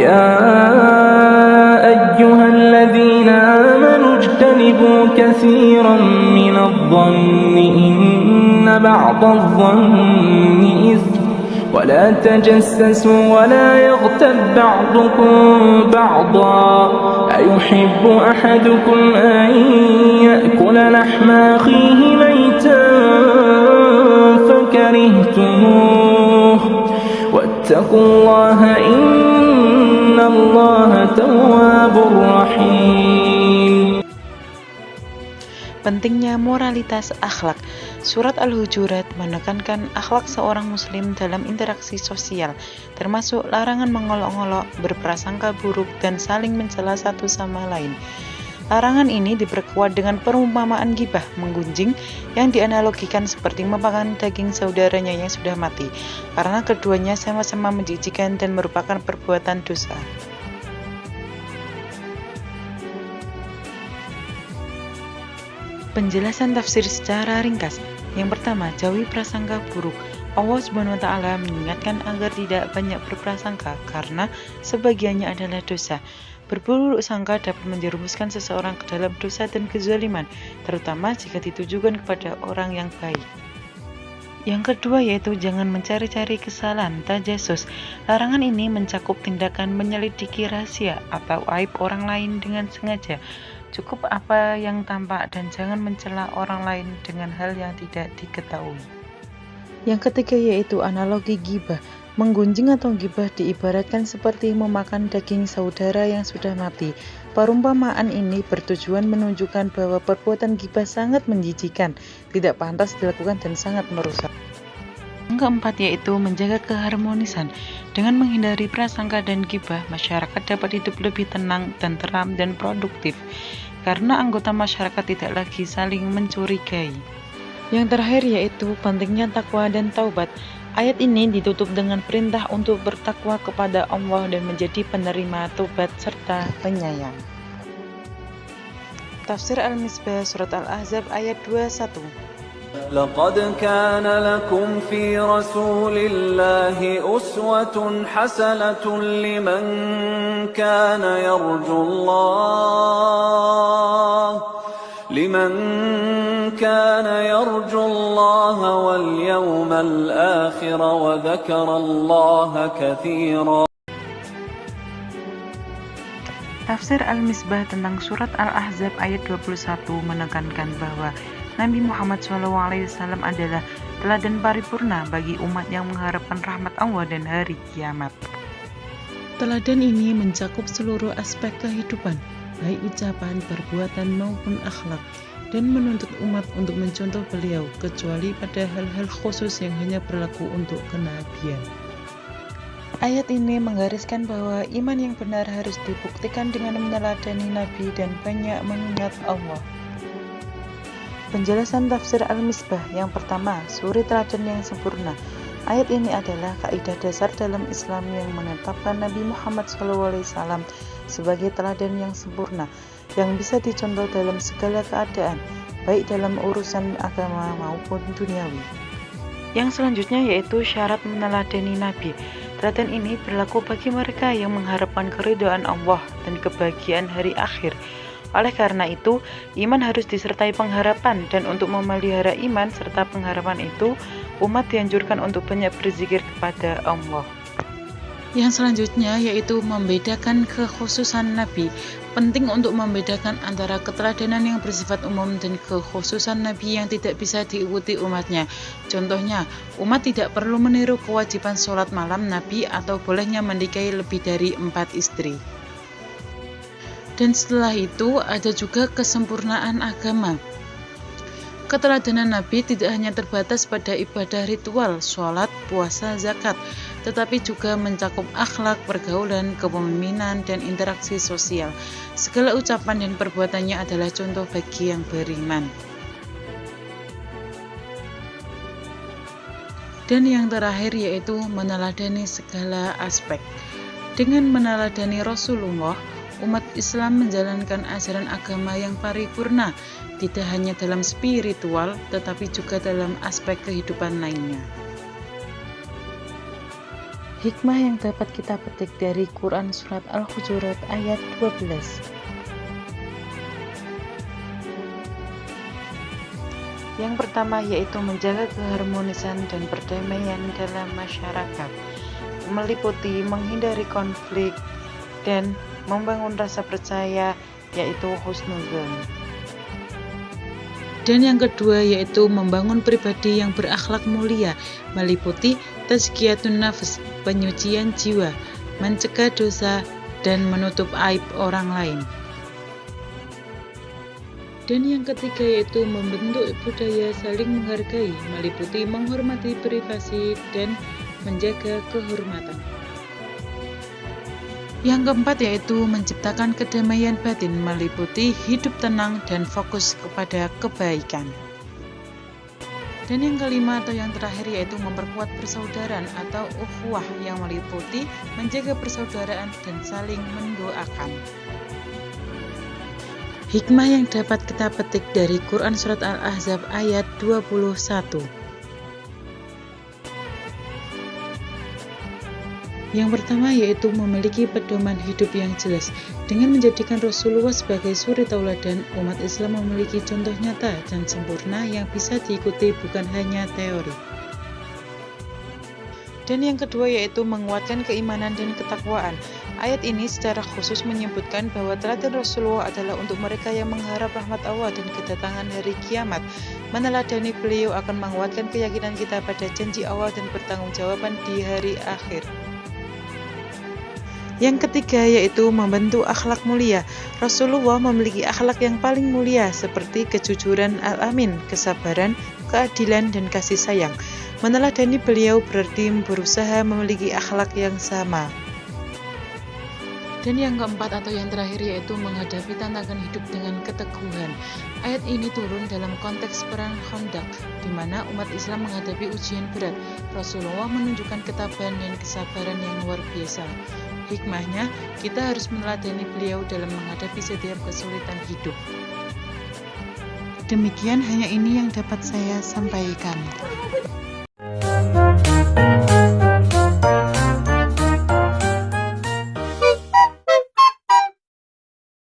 يا أيها الذين آمنوا اجتنبوا كثيرا من الظن إن بعض الظن إثم ولا تجسسوا ولا يغتب بعضكم بعضا أيحب أحدكم أن يأكل لحم أخيه ميتا فكرهتموه واتقوا الله إن الله تواب رحيم. Pentingnya moralitas akhlak. Surat Al-Hujurat menekankan akhlak seorang muslim dalam interaksi sosial, termasuk larangan mengolok-olok, berprasangka buruk, dan saling mencela satu sama lain. Larangan ini diperkuat dengan perumpamaan gibah, menggunjing, yang dianalogikan seperti memakan daging saudaranya yang sudah mati, karena keduanya sama-sama menjijikan dan merupakan perbuatan dosa. Penjelasan tafsir secara ringkas. Yang pertama, jauhi prasangka buruk. Allah SWT mengingatkan agar tidak banyak berprasangka karena sebagiannya adalah dosa. Berburuk sangka dapat menjerumuskan seseorang ke dalam dosa dan kezaliman, terutama jika ditujukan kepada orang yang baik. Yang kedua yaitu jangan mencari-cari kesalahan, tajasus. Larangan ini mencakup tindakan menyelidiki rahasia atau aib orang lain dengan sengaja. Cukup apa yang tampak dan jangan mencela orang lain dengan hal yang tidak diketahui. Yang ketiga yaitu analogi gibah. Menggunjing atau gibah diibaratkan seperti memakan daging saudara yang sudah mati. Perumpamaan ini bertujuan menunjukkan bahwa perbuatan gibah sangat menjijikan, tidak pantas dilakukan dan sangat merusak. Yang keempat yaitu menjaga keharmonisan. Dengan menghindari prasangka dan gibah, masyarakat dapat hidup lebih tenang, tenteram, dan produktif, karena anggota masyarakat tidak lagi saling mencurigai. Yang terakhir yaitu pentingnya takwa dan taubat. Ayat ini ditutup dengan perintah untuk bertakwa kepada Allah dan menjadi penerima taubat serta penyayang. Tafsir Al-Misbah Surat Al-Ahzab ayat 21. لقد كان لكم في رسول الله أسوة حسنة لمن كان يرجو الله واليوم الآخر وذكر الله كثيرا. Tafsir Al-Misbah tentang surat Al-Ahzab ayat 21 menekankan bahwa Nabi Muhammad SAW adalah teladan paripurna bagi umat yang mengharapkan rahmat Allah dan hari kiamat. Teladan ini mencakup seluruh aspek kehidupan, baik ucapan, perbuatan maupun akhlak, dan menuntut umat untuk mencontoh beliau, kecuali pada hal-hal khusus yang hanya berlaku untuk kenabian. Ayat ini menggariskan bahwa iman yang benar harus dibuktikan dengan meneladani Nabi dan banyak mengingat Allah. Penjelasan tafsir Al-Misbah. Yang pertama, suri teladan yang sempurna. Ayat ini adalah kaidah dasar dalam Islam yang menetapkan Nabi Muhammad SAW sebagai teladan yang sempurna, yang bisa dicontoh dalam segala keadaan, baik dalam urusan agama maupun duniawi. Yang selanjutnya yaitu syarat meneladani Nabi. Teladan ini berlaku bagi mereka yang mengharapkan keridhaan Allah dan kebahagiaan hari akhir. Oleh karena itu, iman harus disertai pengharapan, dan untuk memelihara iman serta pengharapan itu, umat dianjurkan untuk banyak berzikir kepada Allah. Yang selanjutnya yaitu membedakan kekhususan Nabi. Penting untuk membedakan antara keteladanan yang bersifat umum dan kekhususan Nabi yang tidak bisa diikuti umatnya. Contohnya, umat tidak perlu meniru kewajiban sholat malam Nabi atau bolehnya menikahi lebih dari 4 istri. Dan setelah itu ada juga kesempurnaan agama. Keteladanan Nabi tidak hanya terbatas pada ibadah ritual, sholat, puasa, zakat, tetapi juga mencakup akhlak, pergaulan, kepemimpinan, dan interaksi sosial. Segala ucapan dan perbuatannya adalah contoh bagi yang beriman. Dan yang terakhir yaitu meneladani segala aspek. Dengan meneladani Rasulullah, umat Islam menjalankan ajaran agama yang paripurna, tidak hanya dalam spiritual, tetapi juga dalam aspek kehidupan lainnya. Hikmah yang dapat kita petik dari Quran Surat Al-Hujurat ayat 12. Yang pertama yaitu menjaga keharmonisan dan perdamaian dalam masyarakat, meliputi menghindari konflik dan membangun rasa percaya, yaitu husnuzon. Dan yang kedua yaitu membangun pribadi yang berakhlak mulia, meliputi tazkiyatun nafs, penyucian jiwa, mencegah dosa, dan menutup aib orang lain. Dan yang ketiga yaitu membentuk budaya saling menghargai, meliputi menghormati privasi dan menjaga kehormatan. Yang keempat yaitu menciptakan kedamaian batin, meliputi hidup tenang dan fokus kepada kebaikan. Dan yang kelima atau yang terakhir yaitu memperkuat persaudaraan atau ukhuwah yang meliputi menjaga persaudaraan dan saling mendoakan. Hikmah yang dapat kita petik dari Quran Surat Al-Ahzab ayat 21. Yang pertama yaitu memiliki pedoman hidup yang jelas. Dengan menjadikan Rasulullah sebagai suri tauladan, umat Islam memiliki contoh nyata dan sempurna yang bisa diikuti bukan hanya teori. Dan yang kedua yaitu menguatkan keimanan dan ketakwaan. Ayat ini secara khusus menyebutkan bahwa teladan Rasulullah adalah untuk mereka yang mengharap rahmat Allah dan kedatangan hari kiamat. Meneladani beliau akan menguatkan keyakinan kita pada janji Allah dan pertanggungjawaban di hari akhir. Yang ketiga yaitu membentuk akhlak mulia. Rasulullah memiliki akhlak yang paling mulia seperti kejujuran al-amin, kesabaran, keadilan, dan kasih sayang. Meneladani beliau berarti berusaha memiliki akhlak yang sama. Dan yang keempat atau yang terakhir yaitu menghadapi tantangan hidup dengan keteguhan. Ayat ini turun dalam konteks perang Khandaq, di mana umat Islam menghadapi ujian berat. Rasulullah menunjukkan ketabahan dan kesabaran yang luar biasa. Hikmahnya, kita harus meneladani beliau dalam menghadapi setiap kesulitan hidup. Demikian hanya ini yang dapat saya sampaikan.